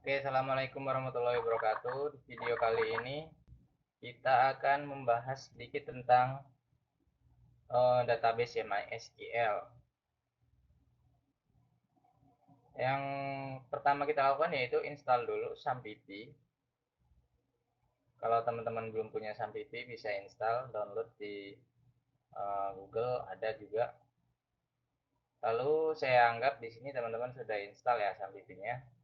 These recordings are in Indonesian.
Oke, assalamualaikum warahmatullahi wabarakatuh. Di video kali ini kita akan membahas sedikit tentang database MySQL. Yang pertama kita lakukan yaitu install dulu SAMPP. Kalau teman-teman belum punya SAMPP, bisa install, download di Google, ada juga. Lalu saya anggap di sini teman-teman sudah install ya SAMPP-nya.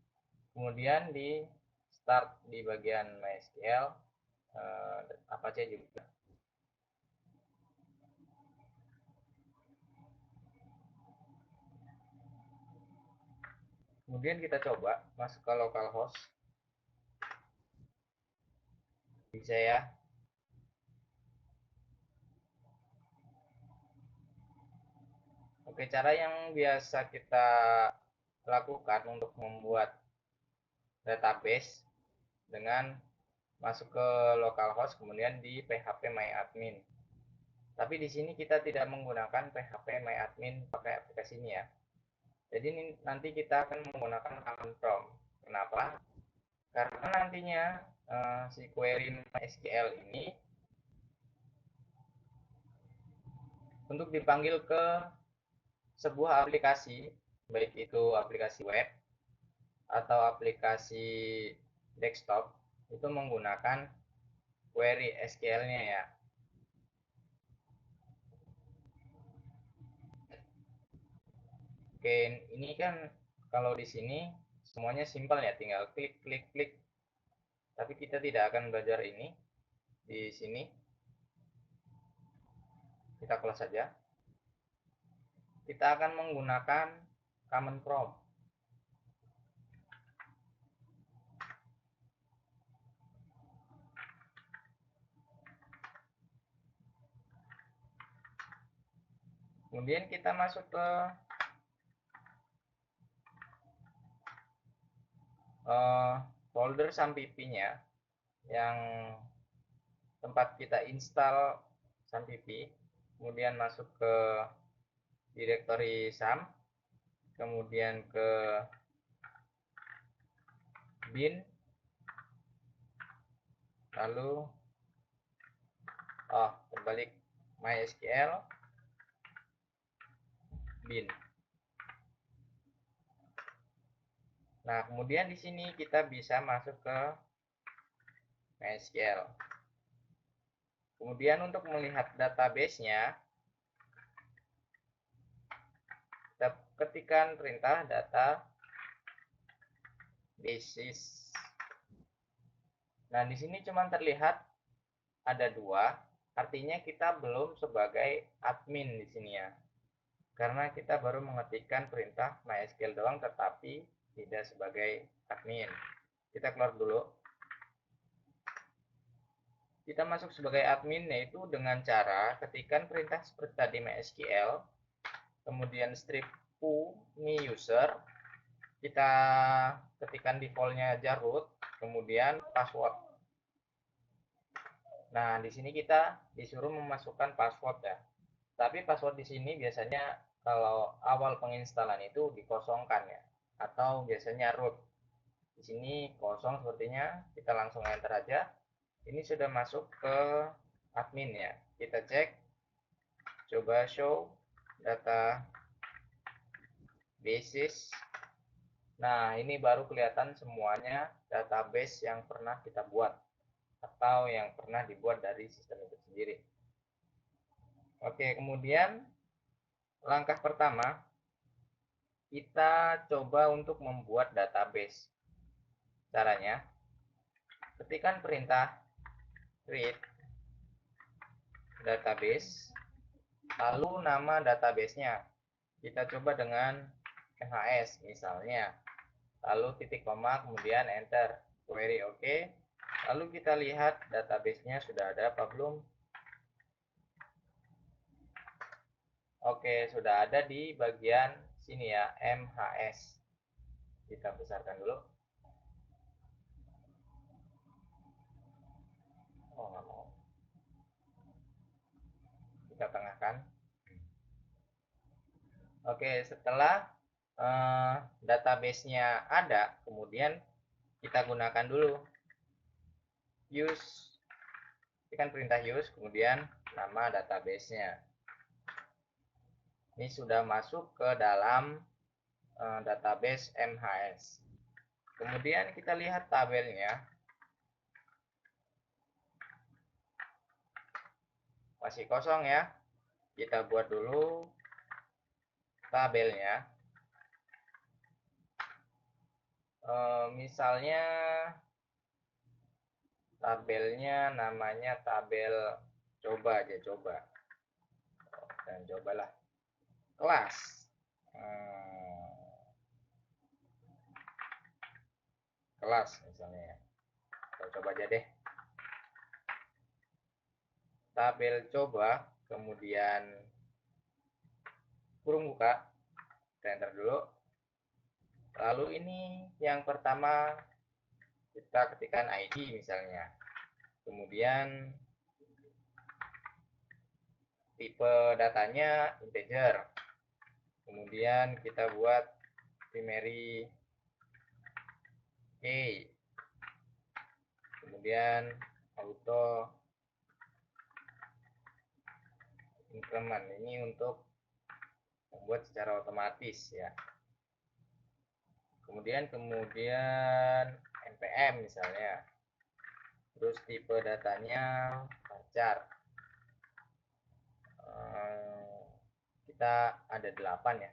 Kemudian di start di bagian MySQL, Apache juga. Kemudian kita coba masuk ke localhost. Bisa ya. Oke, cara yang biasa kita lakukan untuk membuat database dengan masuk ke localhost kemudian di phpMyAdmin. Tapi di sini kita tidak menggunakan phpMyAdmin pakai aplikasi ini ya. Jadi nanti kita akan menggunakan command prompt. Kenapa? Karena nantinya si query MySQL ini untuk dipanggil ke sebuah aplikasi, baik itu aplikasi web atau aplikasi desktop, itu menggunakan query SQL-nya ya. Oke, ini kan kalau di sini semuanya simpel ya, tinggal klik klik klik. Tapi kita tidak akan belajar ini di sini. Kita close saja. Kita akan menggunakan command prompt. Kemudian kita masuk ke folder SAMPP-nya yang tempat kita install SAMPP. Kemudian masuk ke directory SAM, kemudian ke bin, lalu terbalik, MySQL bin. Nah, kemudian di sini kita bisa masuk ke MySQL. Kemudian untuk melihat database-nya, kita ketikkan perintah data basis. Nah, di sini cuma terlihat ada 2, artinya kita belum sebagai admin di sini ya. Karena kita baru mengetikkan perintah MySQL doang tetapi tidak sebagai admin. Kita keluar dulu. Kita masuk sebagai admin yaitu dengan cara ketikkan perintah seperti tadi MySQL, kemudian strip foo new user, kita ketikkan defaultnya aja root, kemudian password. Nah, di sini kita disuruh memasukkan password ya. Tapi password di sini biasanya kalau awal penginstalan itu dikosongkan ya, atau biasanya root. Di sini kosong sepertinya, kita langsung enter aja. Ini sudah masuk ke admin ya. Kita cek, coba show data basis. Nah, ini baru kelihatan semuanya database yang pernah kita buat atau yang pernah dibuat dari sistem itu sendiri. Oke, kemudian langkah pertama kita coba untuk membuat database. Caranya, ketikkan perintah create database, lalu nama database-nya. Kita coba dengan MHS misalnya. Lalu titik koma, kemudian enter. Query oke. Lalu kita lihat database-nya sudah ada apa belum. Oke, sudah ada di bagian sini ya, MHS. Kita besarkan dulu. Oh, nggak mau. Kita tengahkan. Oke, setelah database-nya ada, kemudian kita gunakan dulu use, ini kan perintah use, kemudian nama database-nya. Ini sudah masuk ke dalam database MHS. Kemudian kita lihat tabelnya, masih kosong ya. Kita buat dulu tabelnya. Misalnya tabelnya namanya tabel coba aja, coba. Dan cobalah kelas. Kelas misalnya. Kita coba aja deh. Tabel coba, kemudian kurung buka, kita enter dulu. Lalu ini yang pertama kita ketikkan ID misalnya. Kemudian tipe datanya integer. Kemudian kita buat primary key. Kemudian auto increment, ini untuk membuat secara otomatis ya. Kemudian npm misalnya. Terus tipe datanya lancar. Kita ada 8 ya.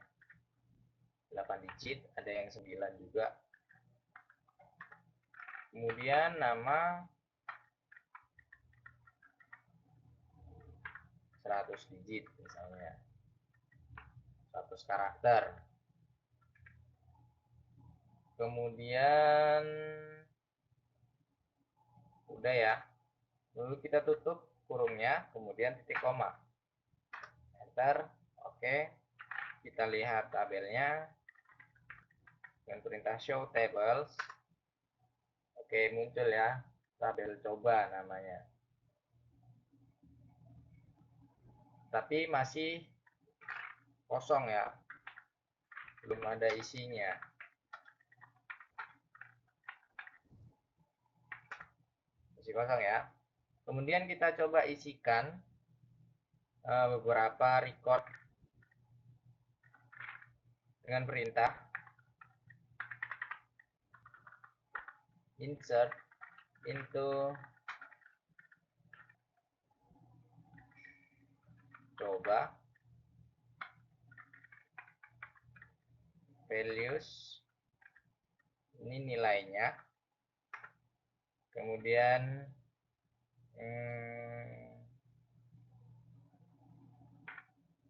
8 digit, ada yang 9 juga. Kemudian nama 100 digit misalnya. 100 karakter. Kemudian udah ya. Lalu kita tutup kurungnya, kemudian titik koma. Enter. Oke. Kita lihat tabelnya dengan perintah show tables. Oke, muncul ya tabel coba namanya. Tapi masih kosong ya. Belum ada isinya. Masih kosong ya. Kemudian kita coba isikan beberapa record dengan perintah insert into coba values, ini nilainya. Kemudian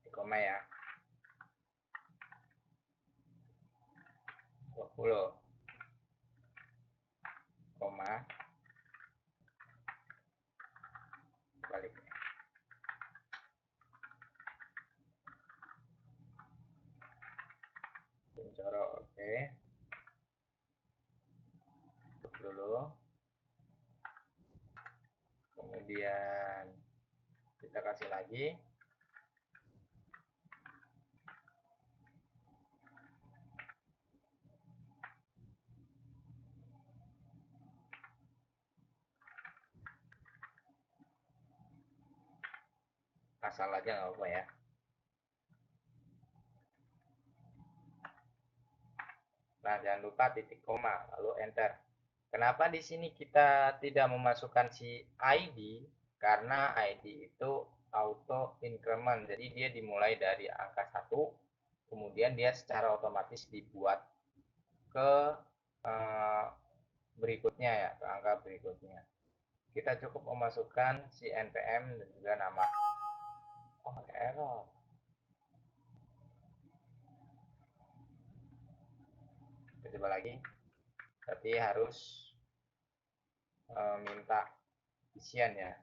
koma ya, 20 koma balik. Corok, oke. Tutup dulu. Kemudian kita kasih lagi. Asal aja nggak apa ya. Nah, jangan lupa titik koma, lalu enter. Kenapa di sini kita tidak memasukkan si ID? Karena ID itu auto increment. Jadi dia dimulai dari angka 1, kemudian dia secara otomatis dibuat ke berikutnya ya, ke angka berikutnya. Kita cukup memasukkan si npm dan juga nama. Oh, error. Kita coba lagi. Tapi harus minta isian ya.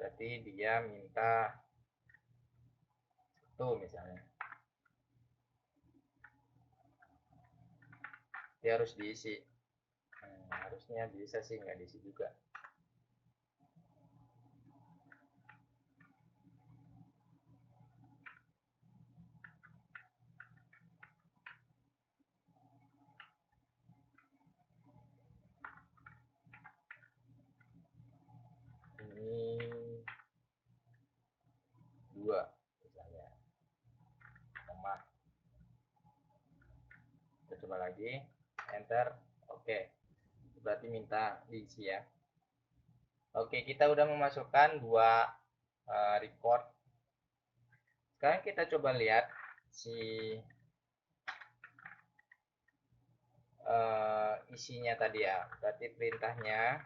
Berarti dia minta itu misalnya. Dia harus diisi. Harusnya bisa sih, nggak diisi juga. lagi, enter. Oke, berarti minta diisi ya. Oke, kita udah memasukkan dua record. Sekarang kita coba lihat si isinya tadi ya. Berarti perintahnya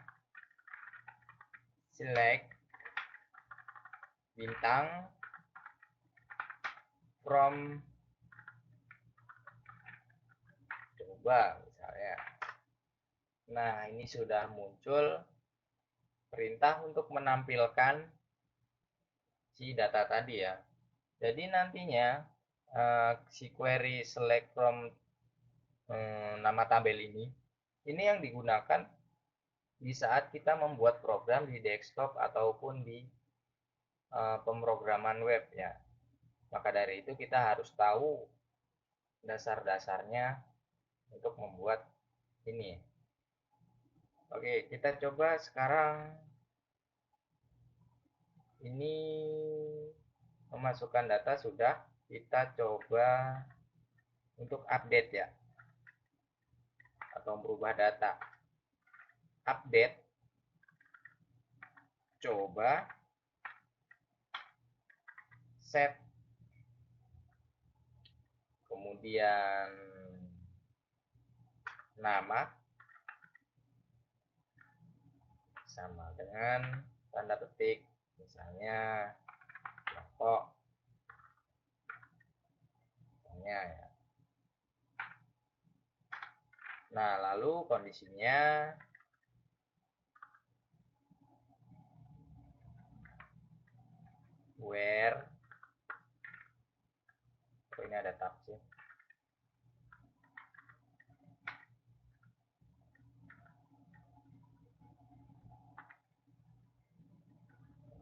select bintang from, coba misalnya. Nah, ini sudah muncul perintah untuk menampilkan si data tadi ya. Jadi nantinya si query select from nama tabel ini yang digunakan di saat kita membuat program di desktop ataupun di pemrograman web ya. Maka dari itu kita harus tahu dasar-dasarnya untuk membuat ini. Oke, kita coba sekarang ini memasukkan data sudah. Kita coba untuk update ya, atau merubah data. Update, coba set, kemudian nama sama dengan tanda petik, misalnya kelompok, misalnya ya. Nah, lalu kondisinya where, oh ini ada tab sih.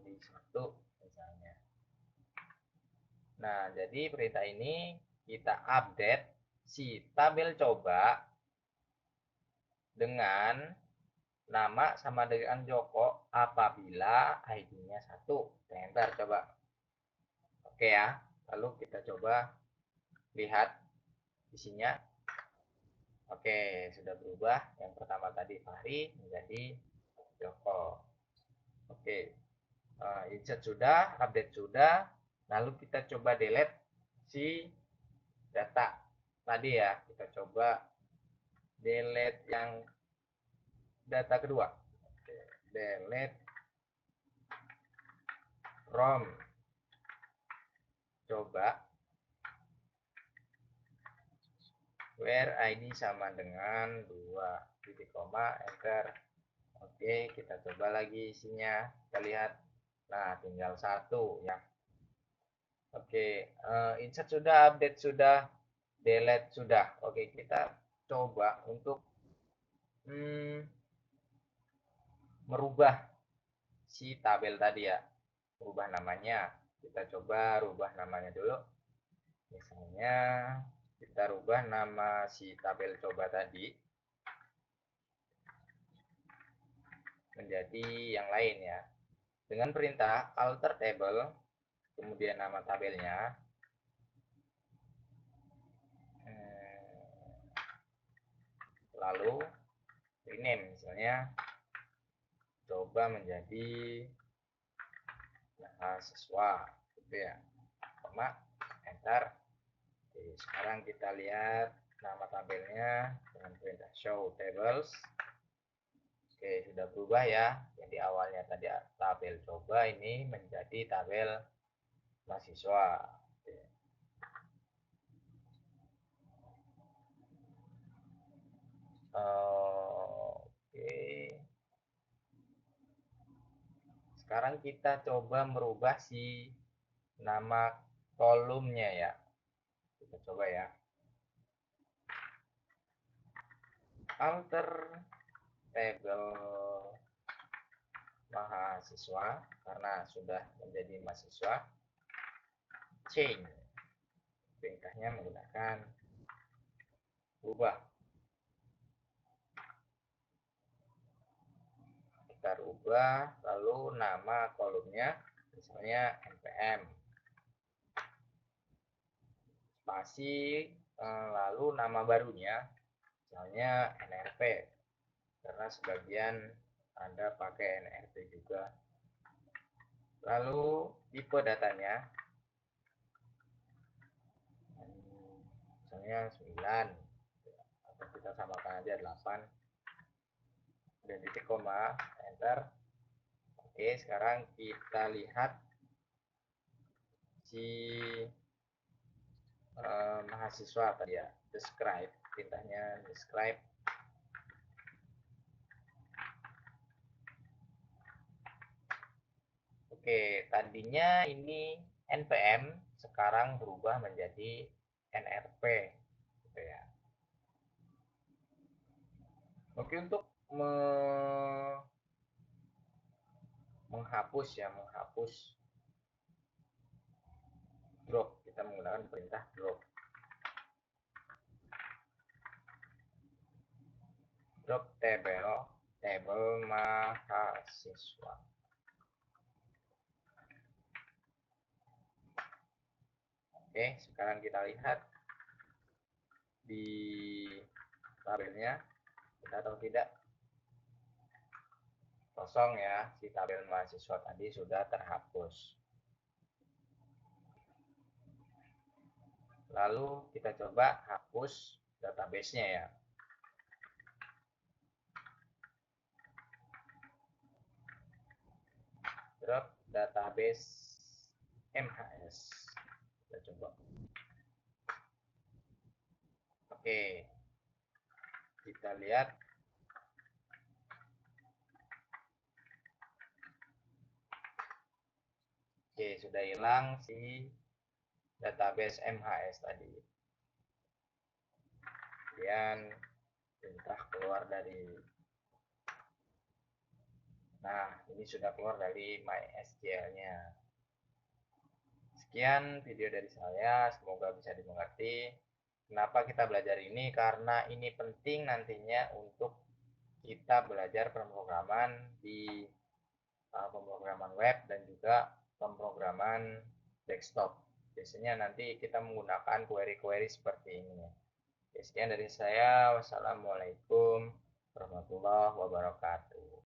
Di satu misalnya. Nah, jadi perintah ini kita update si tabel coba dengan nama sama dengan Joko apabila ID-nya 1. Enter coba. Oke ya. Lalu kita coba lihat isinya. Oke, sudah berubah. Yang pertama tadi Fahri menjadi Joko. Oke. Insert sudah, update sudah. Lalu kita coba delete si data tadi ya. Kita coba delete yang data kedua. Oke, delete from, coba where ID sama dengan 2 titik koma, enter. Oke, kita coba lagi isinya, kita lihat. Nah, tinggal 1 ya. Oke, insert sudah, update sudah, delete sudah. Oke, kita coba untuk merubah si tabel tadi ya. Rubah namanya. Kita coba rubah namanya dulu. Misalnya kita rubah nama si tabel coba tadi menjadi yang lain ya. Dengan perintah alter table, kemudian nama tabelnya, lalu rename, misalnya coba menjadi mahasiswa, gitu ya, koma, enter. Oke, sekarang kita lihat nama tabelnya dengan perintah show tables. Oke, sudah berubah ya. Jadi awalnya tadi tabel coba, ini menjadi tabel mahasiswa. Oke. Sekarang kita coba merubah si nama kolomnya ya. Kita coba ya. Alter table mahasiswa, karena sudah menjadi mahasiswa. Change, perintahnya menggunakan ubah. Kita rubah, lalu nama kolomnya misalnya npm spasi, lalu nama barunya misalnya NRP, karena sebagian Anda pakai NRP juga. Lalu tipe datanya, misalnya 9, atau kita samakan aja 8, dan titik koma, enter. Oke, sekarang kita lihat si mahasiswa tadi ya, describe, perintahnya describe. Oke, tadinya ini NPM, sekarang berubah menjadi NRP, gitu ya. Oke, untuk menghapus drop, kita menggunakan perintah drop. Drop table mahasiswa. Oke, sekarang kita lihat di tabelnya, kita tahu tidak, kosong ya, si tabel mahasiswa tadi sudah terhapus. Lalu kita coba hapus database-nya ya. Drop database MHS. Kita coba. Oke. Kita lihat. Oke, sudah hilang si database MHS tadi. Kemudian perintah keluar dari, nah ini sudah keluar dari MySQL-nya. Sekian video dari saya, semoga bisa dimengerti. Kenapa kita belajar ini? Karena ini penting nantinya untuk kita belajar pemrograman di pemrograman web dan juga pemrograman desktop. Biasanya nanti kita menggunakan query-query seperti ini. Sekian dari saya. Wassalamualaikum warahmatullahi wabarakatuh.